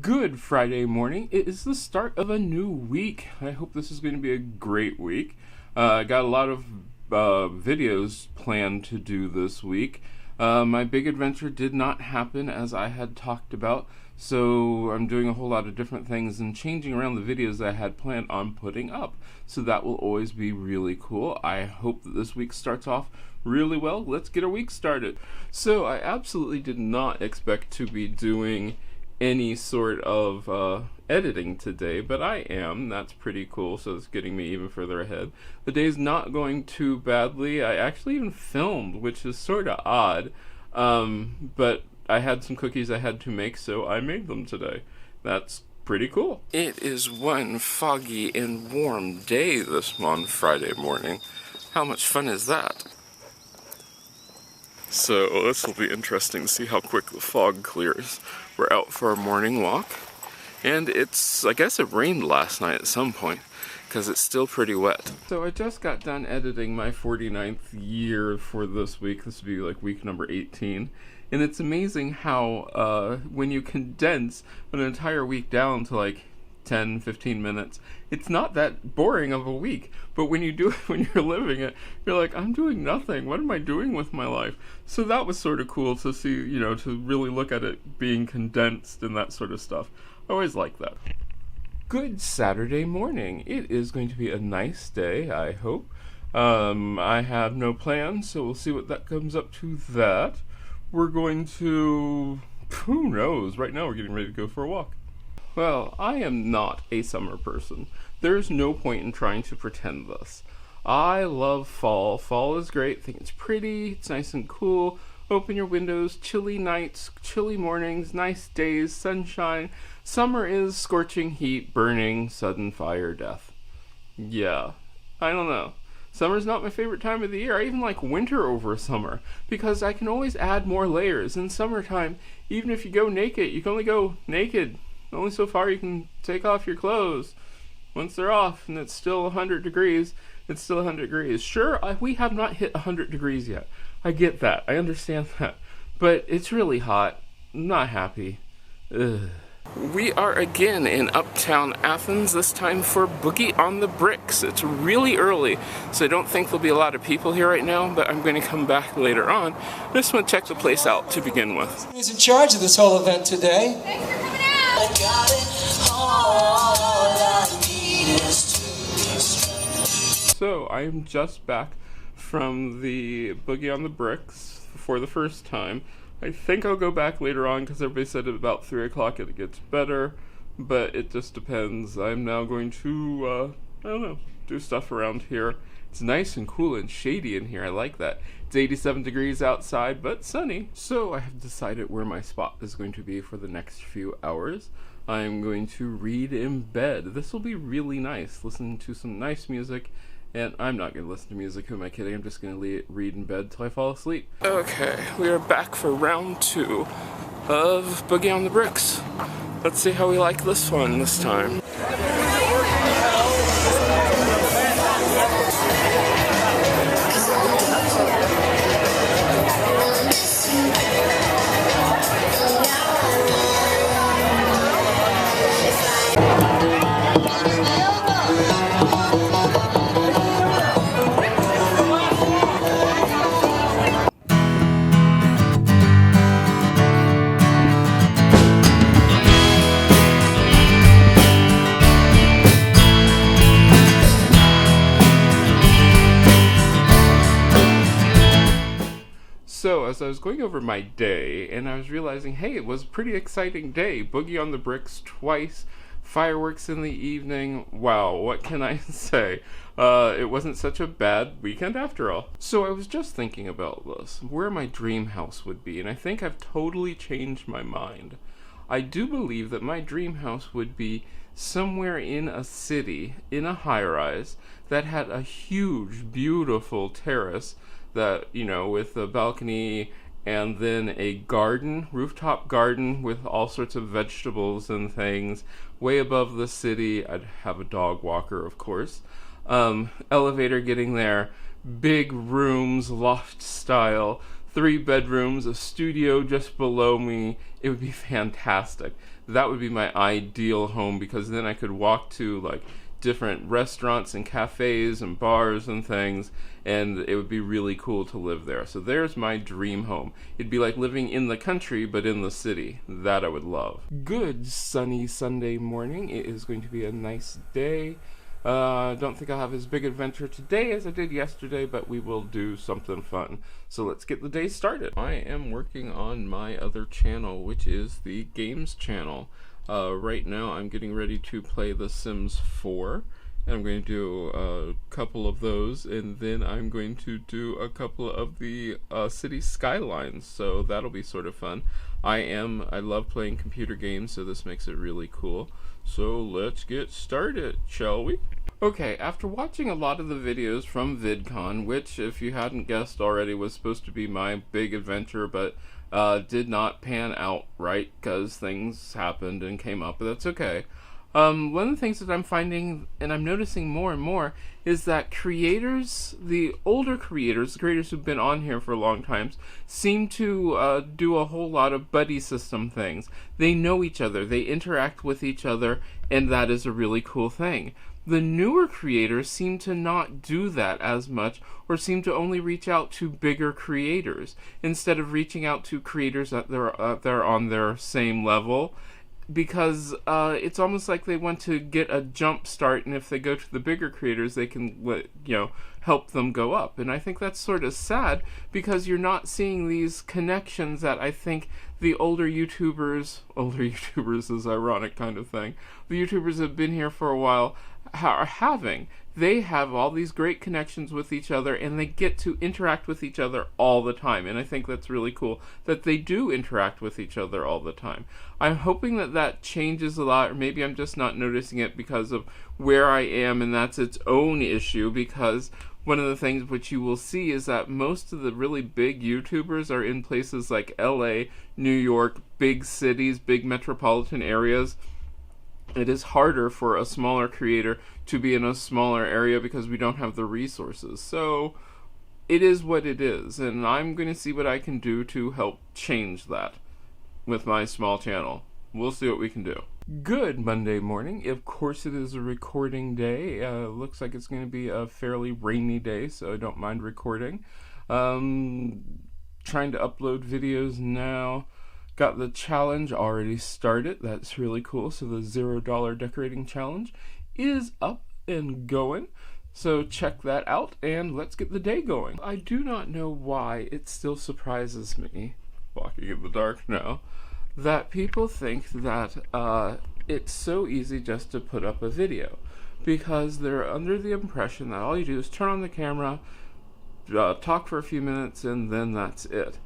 Good Friday morning. It is the start of a new week. I hope this is going to be a great week. I got a lot of videos planned to do this week. My big adventure did not happen as I had talked about, so I'm doing a whole lot of different things and changing around the videos I had planned on putting up. So that will always be really cool. I hope that this week starts off really well. Let's get our week started. So I absolutely did not expect to be doing any sort of editing today, but I am. That's pretty cool, so it's getting me even further ahead. The day's not going too badly. I actually even filmed, which is sort of odd, but I had some cookies I had to make, so I made them today. That's pretty cool. It is one foggy and warm day this Friday morning. How much fun is that? So this will be interesting to see how quick the fog clears. We're out for a morning walk, and I guess it rained last night at some point, because it's still pretty wet. So I just got done editing my 49th year for this week. This will be like week number 18. And it's amazing how when you condense an entire week down to like 10, 15 minutes, it's not that boring of a week. But when you do it, when you're living it, you're like, I'm doing nothing. What am I doing with my life? So that was sort of cool to see, to really look at it being condensed and that sort of stuff. I always like that. Good Saturday morning. It is going to be a nice day, I hope. I have no plans, so we'll see what that comes up to that. We're going to, who knows? Right now we're getting ready to go for a walk. Well, I am not a summer person. There's no point in trying to pretend this. I love fall. Fall is great. I think it's pretty. It's nice and cool. Open your windows. Chilly nights, chilly mornings, nice days, sunshine. Summer is scorching heat, burning, sudden fire, death. Yeah, I don't know. Summer's not my favorite time of the year. I even like winter over summer because I can always add more layers. In summertime, even if you go naked, you can only go naked. Only so far you can take off your clothes. Once they're off and it's still 100 degrees, it's still 100 degrees. Sure, we have not hit 100 degrees yet. I get that. I understand that. But it's really hot. I'm not happy. Ugh. We are again in uptown Athens, this time for Boogie on the Bricks. It's really early, so I don't think there'll be a lot of people here right now, but I'm going to come back later on. I just want to check the place out to begin with. Who's in charge of this whole event today? Thanks for coming out! I got it, all I need is to. So, I am just back from the Boogie on the Bricks for the first time. I think I'll go back later on because everybody said at about 3 o'clock it gets better, but it just depends. I'm now going to, do stuff around here. It's nice and cool and shady in here. I like that. It's 87 degrees outside, but sunny. So I have decided where my spot is going to be for the next few hours. I'm going to read in bed. This will be really nice, listening to some nice music. And I'm not going to listen to music, who am I kidding? I'm just going to read in bed till I fall asleep. Okay, we are back for round 2 of Boogie on the Bricks. Let's see how we like this one this time. So, as I was going over my day, and I was realizing, hey, it was a pretty exciting day. Boogie on the Bricks twice, fireworks in the evening. Wow, what can I say? It wasn't such a bad weekend after all. So I was just thinking about this, where my dream house would be, and I think I've totally changed my mind. I do believe that my dream house would be somewhere in a city, in a high-rise, that had a huge, beautiful terrace that, with a balcony and then a garden, rooftop garden with all sorts of vegetables and things way above the city. I'd have a dog walker, of course. Elevator getting there, big rooms, loft style, 3 bedrooms, a studio just below me. It would be fantastic. That would be my ideal home, because then I could walk to like different restaurants and cafes and bars and things, and it would be really cool to live there. So there's my dream home. It'd be like living in the country but in the city. That I would love. Good sunny Sunday morning. It is going to be a nice day. Don't think I'll have as big adventure today as I did yesterday, but we will do something fun. So let's get the day started. I am working on my other channel, which is the games channel. Right now I'm getting ready to play The Sims 4, and I'm going to do a couple of those, and then I'm going to do a couple of the city skylines, so that'll be sort of fun. I love playing computer games, so this makes it really cool. So let's get started, shall we? Okay, after watching a lot of the videos from VidCon, which, if you hadn't guessed already, was supposed to be my big adventure, but did not pan out right because things happened and came up, but that's okay. One of the things that I'm finding, and I'm noticing more and more, is that creators, the older creators, the creators who've been on here for a long time, seem to do a whole lot of buddy system things. They know each other, they interact with each other, and that is a really cool thing. The newer creators seem to not do that as much, or seem to only reach out to bigger creators, instead of reaching out to creators that they're on their same level, because it's almost like they want to get a jump start, and if they go to the bigger creators, they can help them go up. And I think that's sort of sad, because you're not seeing these connections that I think the older YouTubers is ironic kind of thing, the YouTubers have been here for a while are having. They have all these great connections with each other, and they get to interact with each other all the time, and I think that's really cool that they do interact with each other all the time. I'm hoping that that changes a lot, or maybe I'm just not noticing it because of where I am, and that's its own issue, because one of the things which you will see is that most of the really big YouTubers are in places like LA, New York, big cities, big metropolitan areas. It is harder for a smaller creator to be in a smaller area because we don't have the resources. So it is what it is, and I'm going to see what I can do to help change that with my small channel. We'll see what we can do. Good Monday morning. Of course, it is a recording day. Looks like it's going to be a fairly rainy day, so I don't mind recording. Trying to upload videos now. Got the challenge already started. That's really cool. So the $0 decorating challenge is up and going. So check that out, and let's get the day going. I do not know why it still surprises me, walking in the dark now, that people think that it's so easy just to put up a video, because they're under the impression that all you do is turn on the camera, talk for a few minutes, and then that's it.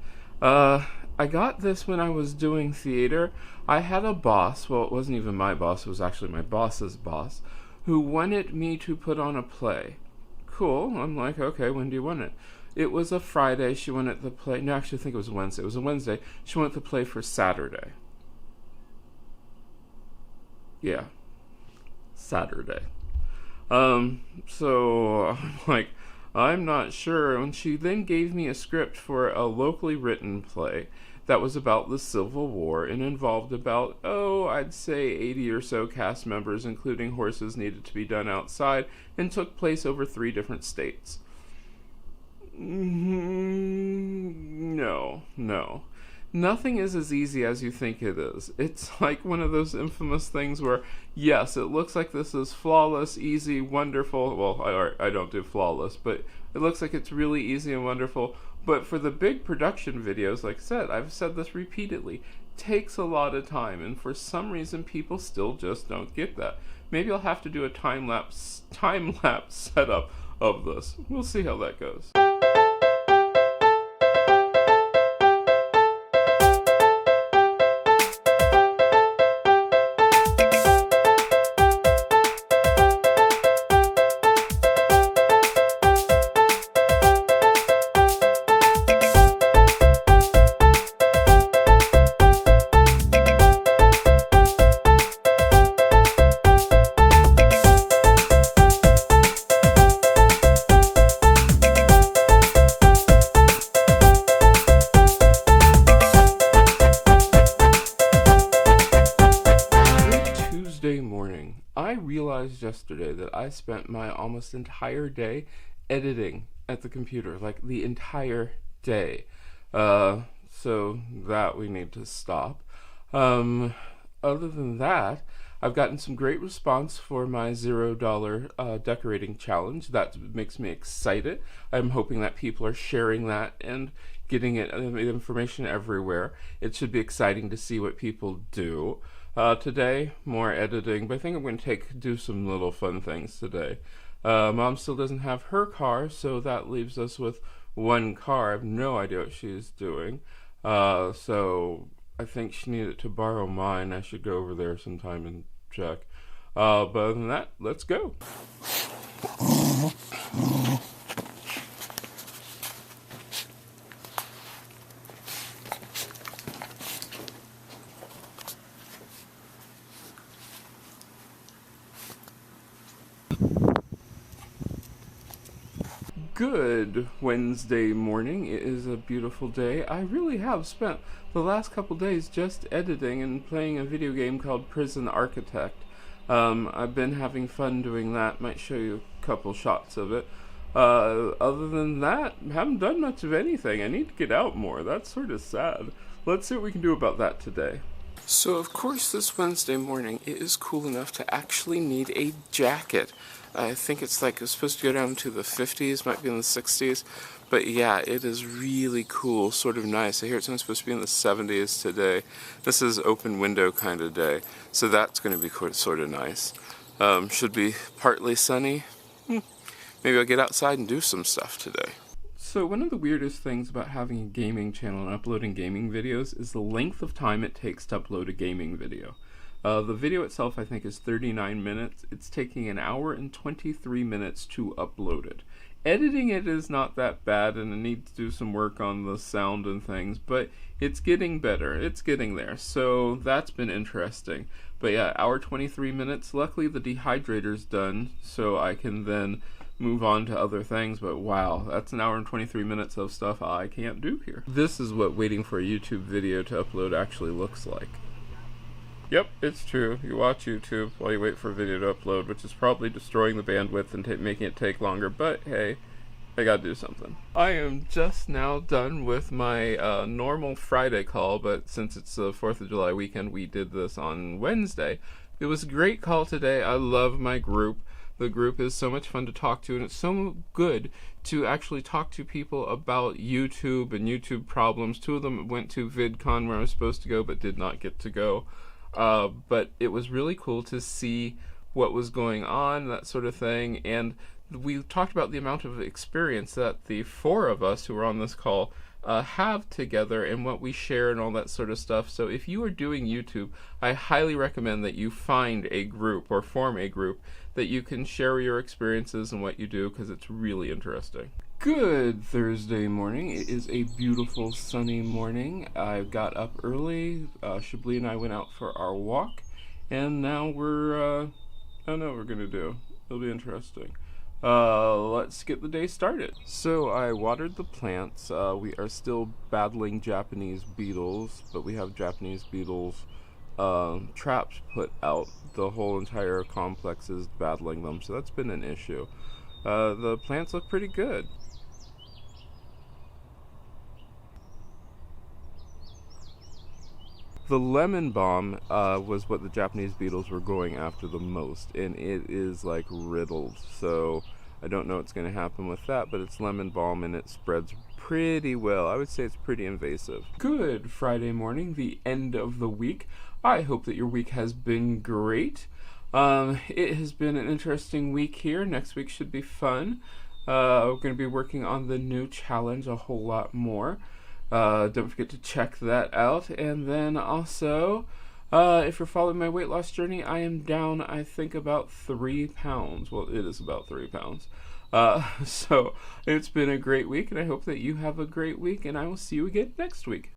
I got this when I was doing theater. I had a boss, well, it wasn't even my boss, it was actually my boss's boss, who wanted me to put on a play. Cool. I'm like, okay, when do you want it? It was a Friday. She wanted the play. No, actually, I think it was a Wednesday. It was a Wednesday. She wanted the play for Saturday. Yeah. Saturday. So I'm like, I'm not sure. And she then gave me a script for a locally written play that was about the Civil War and involved about, I'd say 80 or so cast members, including horses, needed to be done outside, and took place over 3 different states. No. Nothing is as easy as you think it is. It's like one of those infamous things where, yes, it looks like this is flawless, easy, wonderful. Well, I don't do flawless, but it looks like it's really easy and wonderful. But for the big production videos, like I said, I've said this repeatedly, takes a lot of time, and for some reason people still just don't get that. Maybe I'll have to do a time-lapse setup of this. We'll see how that goes. I realized yesterday that I spent my almost entire day editing at the computer, like the entire day. So that we need to stop. Other than that, I've gotten some great response for my $0 decorating challenge. That makes me excited. I'm hoping that people are sharing that and getting it information everywhere. It should be exciting to see what people do. Today, more editing, but I think I'm going to do some little fun things today. Mom still doesn't have her car, so that leaves us with one car. I have no idea what she's doing. So I think she needed to borrow mine. I should go over there sometime and check. But other than that, let's go. Good Wednesday morning. It is a beautiful day. I really have spent the last couple days just editing and playing a video game called Prison Architect. I've been having fun doing that. Might show you a couple shots of it. Other than that, haven't done much of anything. I need to get out more. That's sort of sad. Let's see what we can do about that today. So, of course, this Wednesday morning, it is cool enough to actually need a jacket. I think it's supposed to go down to the 50s, might be in the 60s. But yeah, it is really cool, sort of nice. I hear it's only supposed to be in the 70s today. This is open window kind of day, so that's going to be sort of nice. Should be partly sunny. Maybe I'll get outside and do some stuff today. So one of the weirdest things about having a gaming channel and uploading gaming videos is the length of time it takes to upload a gaming video. The video itself, I think, is 39 minutes. It's taking 1 hour and 23 minutes to upload it. Editing it is not that bad, and I need to do some work on the sound and things, but it's getting better. It's getting there, so that's been interesting. But yeah, 1 hour 23 minutes. Luckily, the dehydrator's done, so I can then move on to other things, but wow, that's 1 hour and 23 minutes of stuff I can't do here. This is what waiting for a YouTube video to upload actually looks like. Yep, it's true. You watch YouTube while you wait for a video to upload, which is probably destroying the bandwidth and making it take longer, but hey, I gotta do something. I am just now done with my normal Friday call, but since it's the 4th of July weekend, we did this on Wednesday. It was a great call today. I love my group. The group is so much fun to talk to, and it's so good to actually talk to people about YouTube and YouTube problems. 2 of them went to VidCon where I was supposed to go but did not get to go. But it was really cool to see what was going on, that sort of thing, and we talked about the amount of experience that the 4 of us who were on this call have together and what we share and all that sort of stuff. So if you are doing YouTube, I highly recommend that you find a group or form a group that you can share your experiences and what you do, because it's really interesting. Good Thursday morning. It is a beautiful sunny morning. I got up early. Chablis and I went out for our walk, and now we're I don't know what we're gonna do. It'll be interesting. Let's get the day started. So I watered the plants. We are still battling Japanese beetles, but we have Japanese beetles traps put out. The whole entire complex is battling them, so that's been an issue. The plants look pretty good. The lemon balm was what the Japanese beetles were going after the most, and it is riddled, so I don't know what's going to happen with that, but it's lemon balm and it spreads pretty well. I would say it's pretty invasive. Good Friday morning, the end of the week. I hope that your week has been great. It has been an interesting week here. Next week should be fun. We're going to be working on the new challenge a whole lot more. Don't forget to check that out. And then also, if you're following my weight loss journey, I am down, I think, about 3 pounds. Well, it is about 3 pounds. So it's been a great week, and I hope that you have a great week, and I will see you again next week.